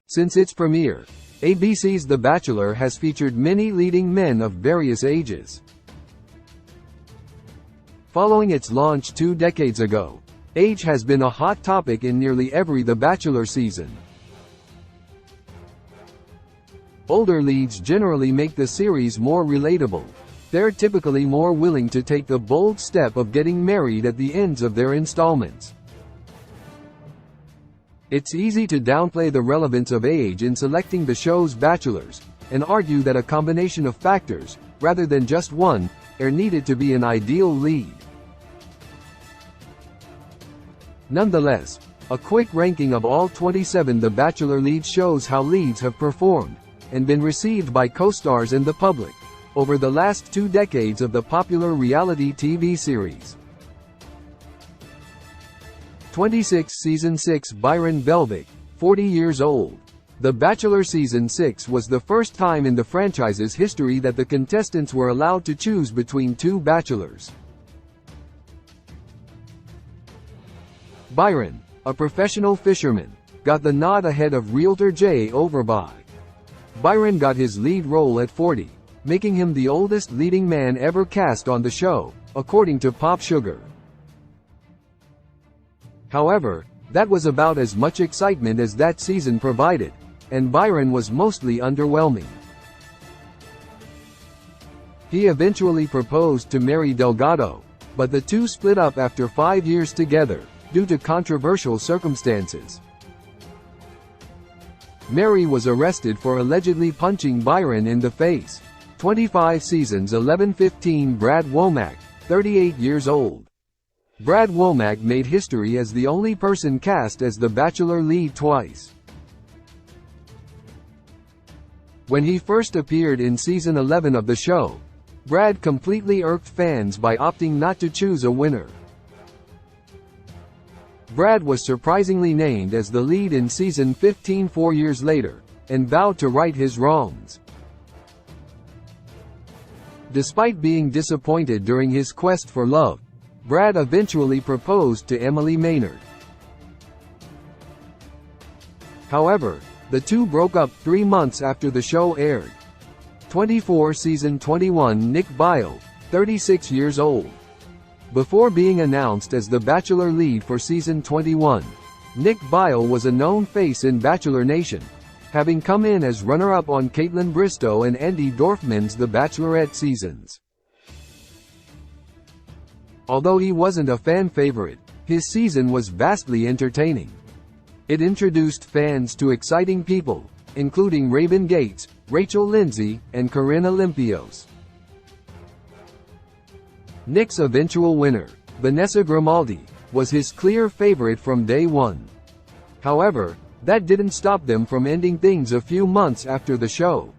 Since its premiere, ABC's The Bachelor has featured many leading men of various ages. Following its launch 2 decades ago, age has been a hot topic in nearly every The Bachelor season. Older leads generally make the series more relatable. They're typically more willing to take the bold step of getting married at the ends of their installments. It's easy to downplay the relevance of age in selecting the show's bachelors, and argue that a combination of factors, rather than just one, are needed to be an ideal lead. Nonetheless, a quick ranking of all 27 The Bachelor leads shows how leads have performed, and been received by co-stars and the public, over the last 2 decades of the popular reality TV series. 26 Season 6 Byron Belvic, 40 years old. The Bachelor Season 6 was the first time in the franchise's history that the contestants were allowed to choose between 2 bachelors. Byron, a professional fisherman, got the nod ahead of realtor Jay Overby. Byron got his lead role at 40, making him the oldest leading man ever cast on the show, according to Pop Sugar. However, that was about as much excitement as that season provided, and Byron was mostly underwhelming. He eventually proposed to Mary Delgado, but the two split up after 5 years together, due to controversial circumstances. Mary was arrested for allegedly punching Byron in the face. 25 Seasons 11-15 Brad Womack, 38 years old. Brad Womack made history as the only person cast as the Bachelor lead twice. When he first appeared in Season 11 of the show, Brad completely irked fans by opting not to choose a winner. Brad was surprisingly named as the lead in Season 15 4 years later, and vowed to right his wrongs. Despite being disappointed during his quest for love, Brad eventually proposed to Emily Maynard. However, the two broke up 3 months after the show aired. 24 Season 21 Nick Bile, 36 years old. Before being announced as the Bachelor lead for Season 21, Nick Bile was a known face in Bachelor Nation, having come in as runner-up on Kaitlyn Bristowe and Andy Dorfman's The Bachelorette seasons. Although he wasn't a fan favorite, his season was vastly entertaining. It introduced fans to exciting people, including Raven Gates, Rachel Lindsay, and Corinne Olympios. Nick's eventual winner, Vanessa Grimaldi, was his clear favorite from day one. However, that didn't stop them from ending things a few months after the show.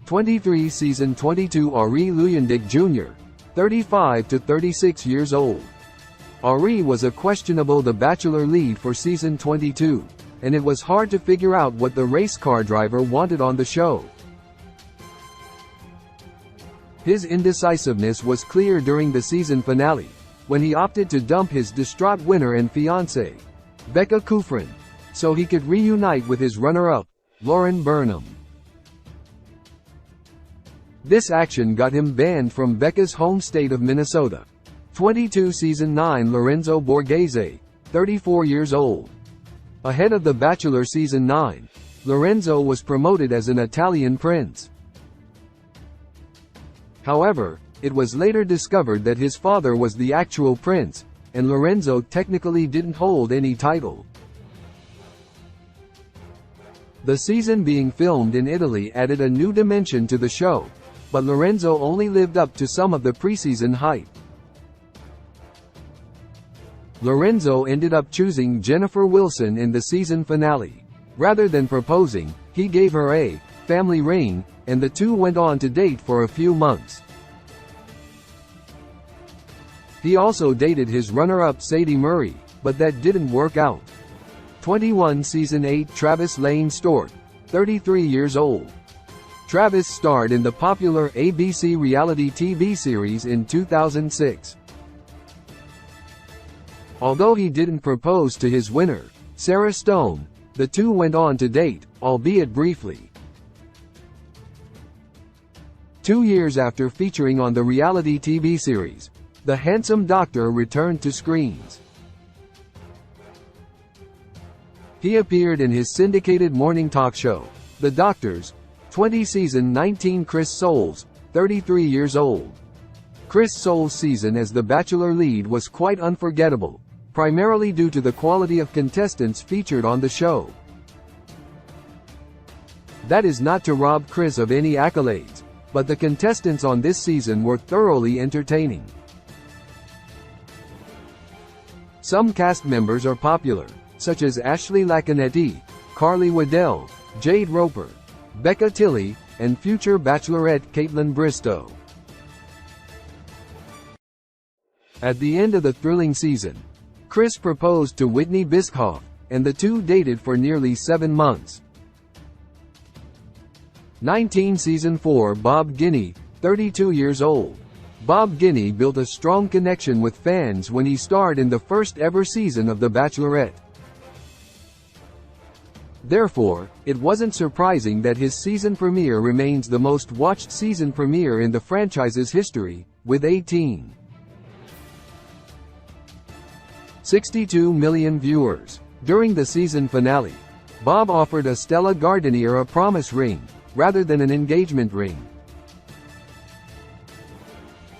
23 Season 22 Ari Luyendyk Jr., 35 to 36 years old. Ari was a questionable The Bachelor lead for Season 22, and it was hard to figure out what the race car driver wanted on the show. His indecisiveness was clear during the season finale, when he opted to dump his distraught winner and fiancée, Becca Kufrin, so he could reunite with his runner-up, Lauren Burnham. This action got him banned from Becca's home state of Minnesota. 22 Season 9 Lorenzo Borghese, 34 years old. Ahead of The Bachelor Season 9, Lorenzo was promoted as an Italian prince. However, it was later discovered that his father was the actual prince, and Lorenzo technically didn't hold any title. The season being filmed in Italy added a new dimension to the show, but Lorenzo only lived up to some of the preseason hype. Lorenzo ended up choosing Jennifer Wilson in the season finale. Rather than proposing, he gave her a family ring, and the two went on to date for a few months. He also dated his runner-up Sadie Murray, but that didn't work out. 21 Season 8 Travis Lane Stewart, 33 years old. Travis starred in the popular ABC reality TV series in 2006. Although he didn't propose to his winner, Sarah Stone. The two went on to date, albeit briefly. 2 years after featuring on the reality TV series, The Handsome Doctor returned to screens. He appeared in his syndicated morning talk show, The Doctors, 20 season 19. Chris Soules, 33 years old. Chris Soules' season as the Bachelor lead was quite unforgettable, primarily due to the quality of contestants featured on the show. That is not to rob Chris of any accolades, but the contestants on this season were thoroughly entertaining. Some cast members are popular, such as Ashley Lacanetti, Carly Waddell, Jade Roper, Becca Tilley, and future Bachelorette Caitlin Bristow. At the end of the thrilling season, Chris proposed to Whitney Bischoff, and the two dated for nearly 7 months. 19 Season 4. Bob Guiney, 32 years old. Bob Guiney built a strong connection with fans when he starred in the first ever season of The Bachelorette. Therefore, it wasn't surprising that his season premiere remains the most watched season premiere in the franchise's history, with 18.62 million viewers. During the season finale, Bob offered Estella Gardenier a promise ring, rather than an engagement ring.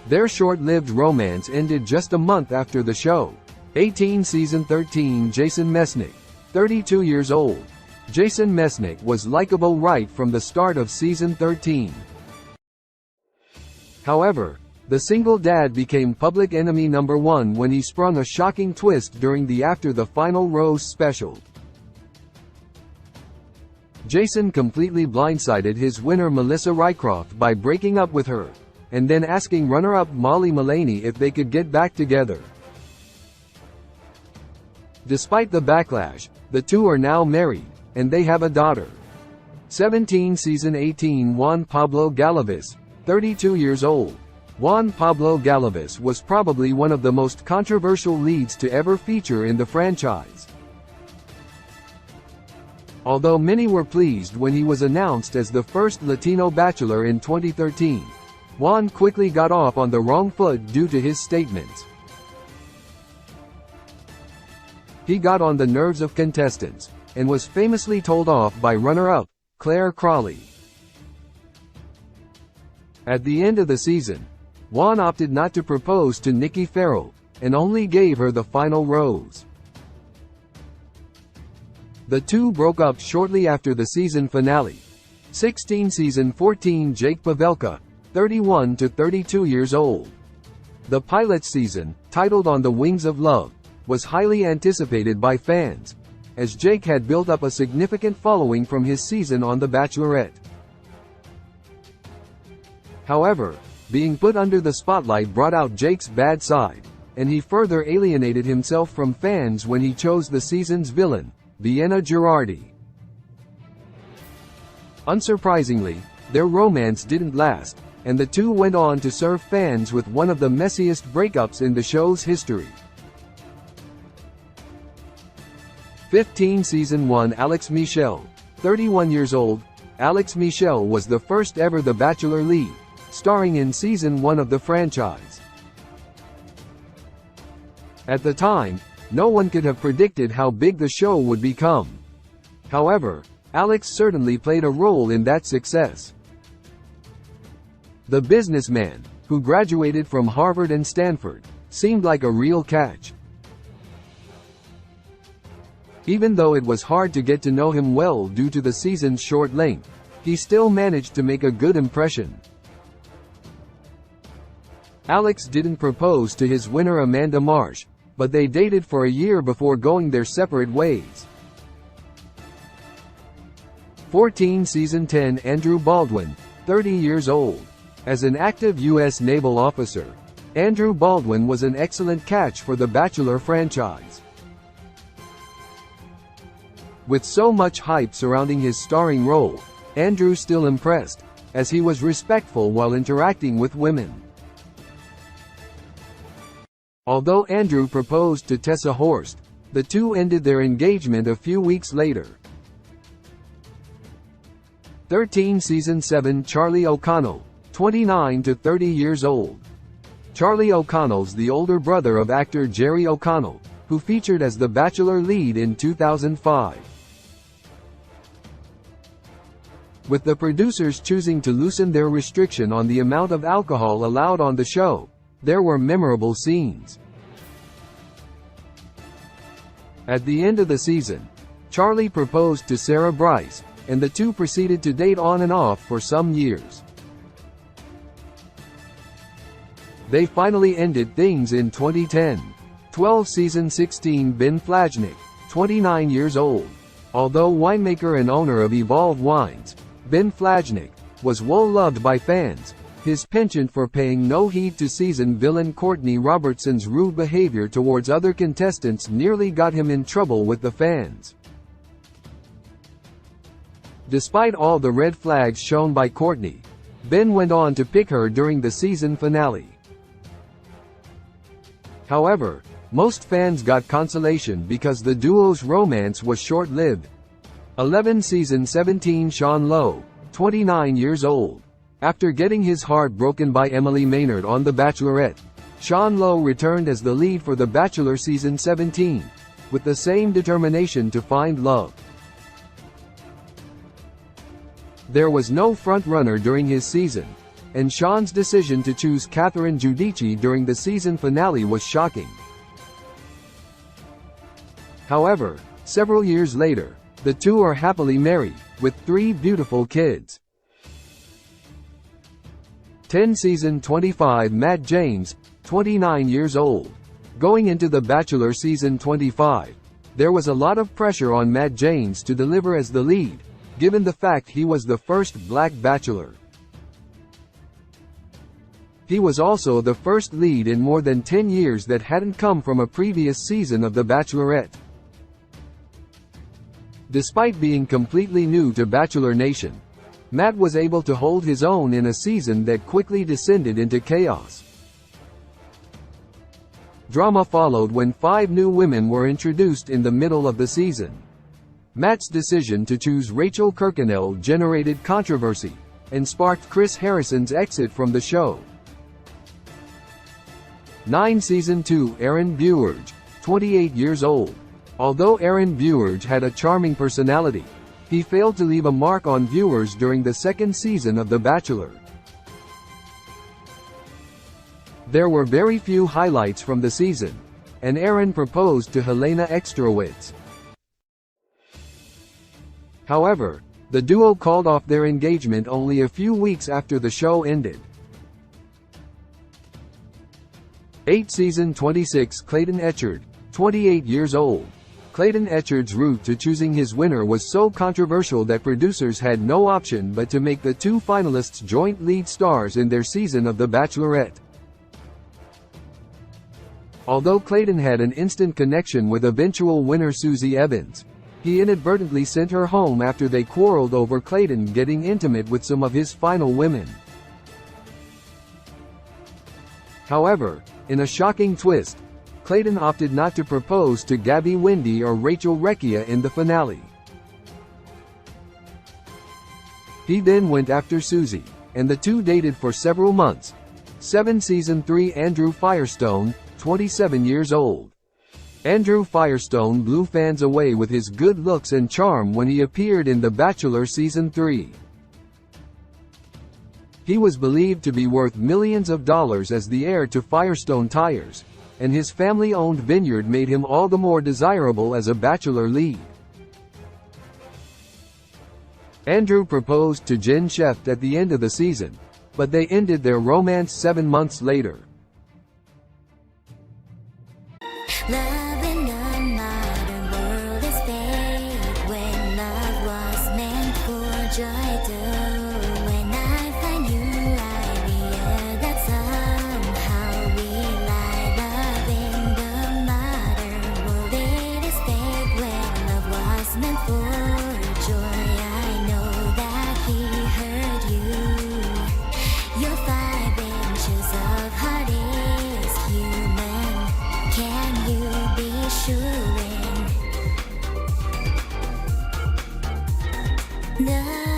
Their short-lived romance ended just a month after the show. 18 Season 13. Jason Mesnick, 32 years old. Jason Mesnick was likable right from the start of Season 13. However, the single dad became public enemy number 1 when he sprung a shocking twist during the After the Final Rose special. Jason completely blindsided his winner Melissa Rycroft by breaking up with her, and then asking runner-up Molly Mullaney if they could get back together. Despite the backlash, the two are now married, and they have a daughter. 17 Season 18. Juan Pablo Galavis, 32 years old. Juan Pablo Galavis was probably one of the most controversial leads to ever feature in the franchise. Although many were pleased when he was announced as the first Latino Bachelor in 2013, Juan quickly got off on the wrong foot due to his statements. He got on the nerves of contestants, and was famously told off by runner-up, Claire Crawley. At the end of the season, Juan opted not to propose to Nikki Farrell, and only gave her the final rose. The two broke up shortly after the season finale. 16 Season 14. Jake Pavelka, 31 to 32 years old. The pilot season, titled On the Wings of Love, was highly anticipated by fans, as Jake had built up a significant following from his season on The Bachelorette. However, being put under the spotlight brought out Jake's bad side, and he further alienated himself from fans when he chose the season's villain, Vienna Girardi. Unsurprisingly, their romance didn't last, and the two went on to serve fans with one of the messiest breakups in the show's history. 15 Season 1. Alex Michel, 31 years old. Alex Michel was the first ever The Bachelor lead, starring in Season 1 of the franchise. At the time, no one could have predicted how big the show would become. However, Alex certainly played a role in that success. The businessman, who graduated from Harvard and Stanford, seemed like a real catch. Even though it was hard to get to know him well due to the season's short length, he still managed to make a good impression. Alex didn't propose to his winner Amanda Marsh, but they dated for a year before going their separate ways. 14 Season 10. Andrew Baldwin, 30 years old. As an active U.S. naval officer, Andrew Baldwin was an excellent catch for the Bachelor franchise. With so much hype surrounding his starring role, Andrew still impressed, as he was respectful while interacting with women. Although Andrew proposed to Tessa Horst, The two ended their engagement a few weeks later. 13 Season 7 Charlie O'Connell, 29 to 30 years old. Charlie O'Connell's the older brother of actor Jerry O'Connell, who featured as the Bachelor lead in 2005. With the producers choosing to loosen their restriction on the amount of alcohol allowed on the show, there were memorable scenes. At the end of the season, Charlie proposed to Sarah Bryce, and the two proceeded to date on and off for some years. They finally ended things in 2010. 12 Season 16 Ben Flajnik, 29 years old. Although winemaker and owner of Evolve Wines, Ben Flajnik was well loved by fans. His penchant for paying no heed to season villain Courtney Robertson's rude behavior towards other contestants nearly got him in trouble with the fans. Despite all the red flags shown by Courtney, Ben went on to pick her during the season finale. However, most fans got consolation because the duo's romance was short-lived. 11 Season 17 Sean Lowe, 29 years old. After getting his heart broken by Emily Maynard on The Bachelorette, Sean Lowe returned as the lead for The Bachelor Season 17, with the same determination to find love. There was no front-runner during his season, and Sean's decision to choose Catherine Giudice during the season finale was shocking. However, several years later, the two are happily married, with 3 beautiful kids. 10 Season 25 Matt James, 29 years old. Going into The Bachelor Season 25, there was a lot of pressure on Matt James to deliver as the lead, given the fact he was the first black bachelor. He was also the first lead in more than 10 years that hadn't come from a previous season of The Bachelorette. Despite being completely new to Bachelor Nation, Matt was able to hold his own in a season that quickly descended into chaos. Drama followed when 5 new women were introduced in the middle of the season. Matt's decision to choose Rachel Kirkconnell generated controversy, and sparked Chris Harrison's exit from the show. 9 Season 2 Aaron Buerge, 28 years old. Although Aaron Buerge had a charming personality, he failed to leave a mark on viewers during the second season of The Bachelor. There were very few highlights from the season, and Aaron proposed to Helena Extrowitz. However, the duo called off their engagement only a few weeks after the show ended. 8 Season 26 Clayton Echard, 28 years old. Clayton Echard's route to choosing his winner was so controversial that producers had no option but to make the two finalists joint lead stars in their season of The Bachelorette. Although Clayton had an instant connection with eventual winner Susie Evans, he inadvertently sent her home after they quarreled over Clayton getting intimate with some of his final women. However, in a shocking twist, Clayton opted not to propose to Gabby Wendy or Rachel Recchia in the finale. He then went after Susie, and the two dated for several months. 7 Season 3 Andrew Firestone, 27 years old. Andrew Firestone blew fans away with his good looks and charm when he appeared in The Bachelor Season 3. He was believed to be worth millions of dollars as the heir to Firestone Tires, and his family-owned vineyard made him all the more desirable as a Bachelor lead. Andrew proposed to Jen Sheft at the end of the season, but they ended their romance 7 months later. Love in a modern world is fake when love was meant for joy too. When I find you, I realize that somehow we lie. Love in the modern world it is fake when love was meant for joy. I know that he hurt you. Your 5 inches of heart is human. Can you to be sure when